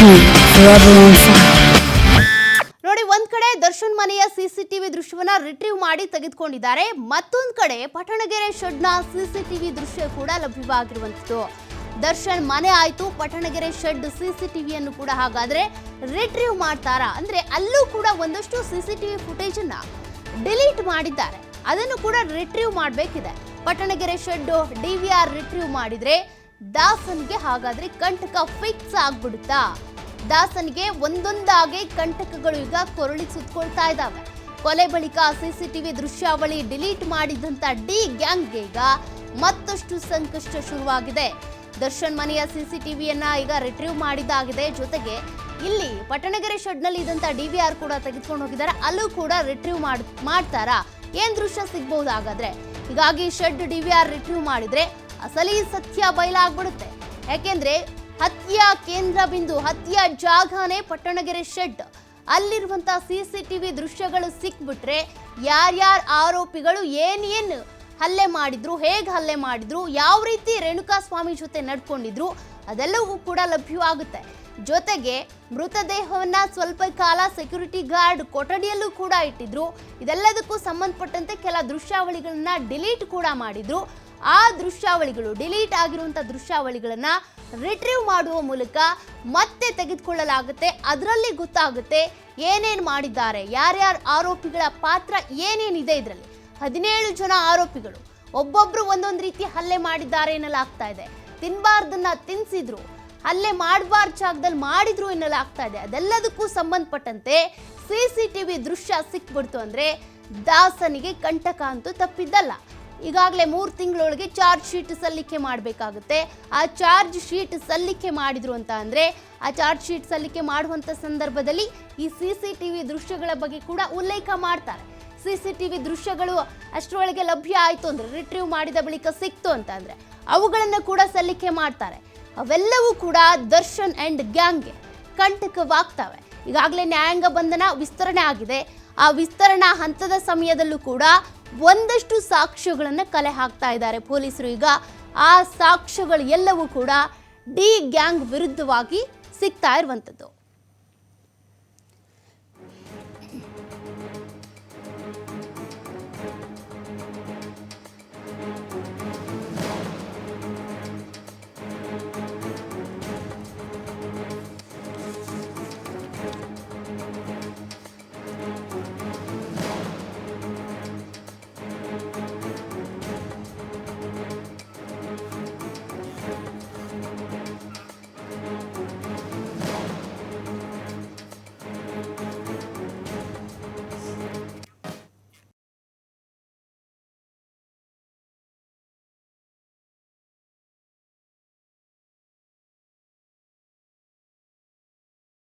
me forever on fire. ನೋಡಿ, ಒಂದ್ ಕಡೆ ದರ್ಶನ್ ಮನೆಯ ಸಿಸಿಟಿವಿ ದೃಶ್ಯವನ್ನ ರಿಟ್ರೀವ್ ಮಾಡಿ ತೆಗೆದುಕೊಂಡಿದ್ದಾರೆ. ಮತ್ತೊಂದ್ ಕಡೆ ಪಟ್ಟಣಗೆರೆ ಶೆಡ್ನ ಸಿಸಿಟಿವಿ ದೃಶ್ಯ ಕೂಡ ಲಭ್ಯವಾಗಿರುವಂತದ್ದು. ದರ್ಶನ್ ಮನೆ ಆಯ್ತು, ಪಟ್ಟಣಗೆರೆ ಶೆಡ್ ಸಿಸಿಟಿವಿಯನ್ನು ಕೂಡ ಹಾಗಾದ್ರೆ ರಿಟ್ರೀವ್ ಮಾಡ್ತಾರಾ ಅಂದ್ರೆ ಅಲ್ಲೂ ಕೂಡ ಒಂದಷ್ಟು ಸಿಸಿಟಿವಿ ಫುಟೇಜ್ ಅನ್ನ ಡಿಲೀಟ್ ಮಾಡಿದ್ದಾರೆ. ಅದನ್ನು ಕೂಡ ರಿಟ್ರೀವ್ ಮಾಡಬೇಕಿದೆ. ಪಟ್ಟಣಗೆರೆ ಶೆಡ್ ಡಿವಿಆರ್ ರಿಟ್ರೀವ್ ಮಾಡಿದ್ರೆ ದಾಸನ್ಗೆ ಹಾಗಾದ್ರೆ ಕಂಟಕ ಫಿಕ್ಸ್ ಆಗ್ಬಿಡುತ್ತಾ? ದಾಸನ್ಗೆ ಒಂದೊಂದಾಗಿ ಕಂಟಕಗಳು ಈಗ ಕೊರಳಿ ಸುತ್ತಕೊಳ್ತಾ ಇದ್ದಾವೆ. ಕೊಲೆ ಬಳಿಕ ಸಿಸಿಟಿವಿ ದೃಶ್ಯಾವಳಿ ಡಿಲೀಟ್ ಮಾಡಿದಂತ ಡಿ ಗ್ಯಾಂಗ್ಗೆ ಈಗ ಮತ್ತಷ್ಟು ಸಂಕಷ್ಟ ಶುರುವಾಗಿದೆ. ದರ್ಶನ್ ಮನೆಯ ಸಿಸಿಟಿವಿಯನ್ನ ಈಗ ರಿಟ್ರೀವ್ ಮಾಡಿದ್ದಾಗಿದೆ. ಜೊತೆಗೆ ಇಲ್ಲಿ ಪಟ್ಟಣಗೆರೆ ಶೆಡ್ ನಲ್ಲಿ ಇದ್ದಂತ ಡಿವಿಆರ್ ಕೂಡ ತೆಗೆದುಕೊಂಡು ಹೋಗಿದ್ದಾರೆ. ಅಲ್ಲೂ ಕೂಡ ರಿಟ್ರೀವ್ ಮಾಡ್ತಾರಾ? ಏನ್ ದೃಶ್ಯ ಸಿಗ್ಬಹುದು ಹಾಗಾದ್ರೆ? ಹೀಗಾಗಿ ಶೆಡ್ ಡಿವಿಆರ್ ರಿಟ್ರೀವ್ ಮಾಡಿದ್ರೆ ಅಸಲಿ ಸತ್ಯ ಬಯಲಾಗ್ಬಿಡುತ್ತೆ. ಯಾಕೆಂದ್ರೆ ಹತ್ಯೆಯ ಕೇಂದ್ರ ಬಿಂದು, ಹತ್ಯೆಯ ಜಾಗನೇ ಪಟ್ಟಣಗೆರೆ ಶೆಡ್. ಅಲ್ಲಿರುವಂತ ಸಿಸಿಟಿವಿ ದೃಶ್ಯಗಳು ಸಿಕ್ಬಿಟ್ರೆ ಯಾರ್ಯಾರ ಆರೋಪಿಗಳು ಏನೇನು ಹಲ್ಲೆ ಮಾಡಿದ್ರು, ಹೇಗೆ ಹಲ್ಲೆ ಮಾಡಿದ್ರು, ಯಾವ ರೀತಿ ರೇಣುಕಾ ಸ್ವಾಮಿ ಜೊತೆ ನಡ್ಕೊಂಡಿದ್ರು ಅದೆಲ್ಲವೂ ಕೂಡ ಲಭ್ಯವಾಗುತ್ತೆ. ಜೊತೆಗೆ ಮೃತದೇಹವನ್ನ ಸ್ವಲ್ಪ ಕಾಲ ಸೆಕ್ಯೂರಿಟಿ ಗಾರ್ಡ್ ಕೊಠಡಿಯಲ್ಲೂ ಕೂಡ ಇಟ್ಟಿದ್ರು. ಇದೆಲ್ಲದಕ್ಕೂ ಸಂಬಂಧಪಟ್ಟಂತೆ ಕೆಲ ದೃಶ್ಯಾವಳಿಗಳನ್ನ ಡಿಲೀಟ್ ಕೂಡ ಮಾಡಿದ್ರು. ಆ ದೃಶ್ಯಾವಳಿಗಳು, ಡಿಲೀಟ್ ಆಗಿರುವಂಥ ದೃಶ್ಯಾವಳಿಗಳನ್ನ ರಿಟ್ರೀವ್ ಮಾಡುವ ಮೂಲಕ ಮತ್ತೆ ತೆಗೆದುಕೊಳ್ಳಲಾಗುತ್ತೆ. ಅದರಲ್ಲಿ ಗೊತ್ತಾಗುತ್ತೆ ಏನೇನು ಮಾಡಿದ್ದಾರೆ, ಯಾರ್ಯಾರ ಆರೋಪಿಗಳ ಪಾತ್ರ ಏನೇನಿದೆ. ಇದರಲ್ಲಿ 17 ಜನ ಆರೋಪಿಗಳು ಒಬ್ಬೊಬ್ರು ಒಂದೊಂದು ರೀತಿ ಹಲ್ಲೆ ಮಾಡಿದ್ದಾರೆ ಎನ್ನಲಾಗ್ತಾ ಇದೆ. ತಿನ್ಬಾರ್ದನ್ನ ತಿನ್ಸಿದ್ರು, ಹಲ್ಲೆ ಮಾಡಬಾರ್ದ ಜಾಗದಲ್ಲಿ ಮಾಡಿದ್ರು ಎನ್ನಲಾಗ್ತಾ ಇದೆ. ಅದೆಲ್ಲದಕ್ಕೂ ಸಂಬಂಧಪಟ್ಟಂತೆ ಸಿಸಿಟಿವಿ ದೃಶ್ಯ ಸಿಕ್ಬಿಡ್ತು ಅಂದ್ರೆ ದಾಸನಿಗೆ ಕಂಟಕ ಅಂತೂ ತಪ್ಪಿದ್ದಲ್ಲ. ಈಗಾಗಲೇ 3 ತಿಂಗಳೊಳಗೆ ಚಾರ್ಜ್ ಶೀಟ್ ಸಲ್ಲಿಕೆ ಮಾಡಬೇಕಾಗುತ್ತೆ. ಆ ಚಾರ್ಜ್ ಶೀಟ್ ಸಲ್ಲಿಕೆ ಮಾಡಿದ್ರು ಅಂತ ಅಂದ್ರೆ ಆ ಚಾರ್ಜ್ ಶೀಟ್ ಸಲ್ಲಿಕೆ ಮಾಡುವಂತ ಸಂದರ್ಭದಲ್ಲಿ ಈ ಸಿಸಿಟಿವಿ ದೃಶ್ಯಗಳ ಬಗ್ಗೆ ಕೂಡ ಉಲ್ಲೇಖ ಮಾಡ್ತಾರೆ. ಸಿಸಿಟಿವಿ ದೃಶ್ಯಗಳು ಅಷ್ಟರೊಳಗೆ ಲಭ್ಯ ಆಯ್ತು ಅಂದ್ರೆ, ರಿಟ್ರೀವ್ ಮಾಡಿದ ಬಳಿಕ ಸಿಕ್ತು ಅಂತ ಅಂದ್ರೆ ಅವುಗಳನ್ನು ಕೂಡ ಸಲ್ಲಿಕೆ ಮಾಡ್ತಾರೆ. ಅವೆಲ್ಲವೂ ಕೂಡ ದರ್ಶನ್ ಅಂಡ್ ಗ್ಯಾಂಗ್ಗೆ ಕಂಟಕವಾಗ್ತವೆ. ಈಗಾಗಲೇ ನ್ಯಾಯಾಂಗ ಬಂಧನ ವಿಸ್ತರಣೆ ಆಗಿದೆ. ಆ ವಿಸ್ತರಣಾ ಹಂತದ ಸಮಯದಲ್ಲೂ ಕೂಡ ಒಂದಷ್ಟು ಸಾಕ್ಷ್ಯಗಳನ್ನು ಕಲೆ ಹಾಕ್ತಾ ಇದ್ದಾರೆ ಪೊಲೀಸರು. ಈಗ ಆ ಸಾಕ್ಷ್ಯಗಳು ಎಲ್ಲವೂ ಕೂಡ ಡಿ ಗ್ಯಾಂಗ್ ವಿರುದ್ಧವಾಗಿ ಸಿಗ್ತಾ ಇರುವಂಥದ್ದು.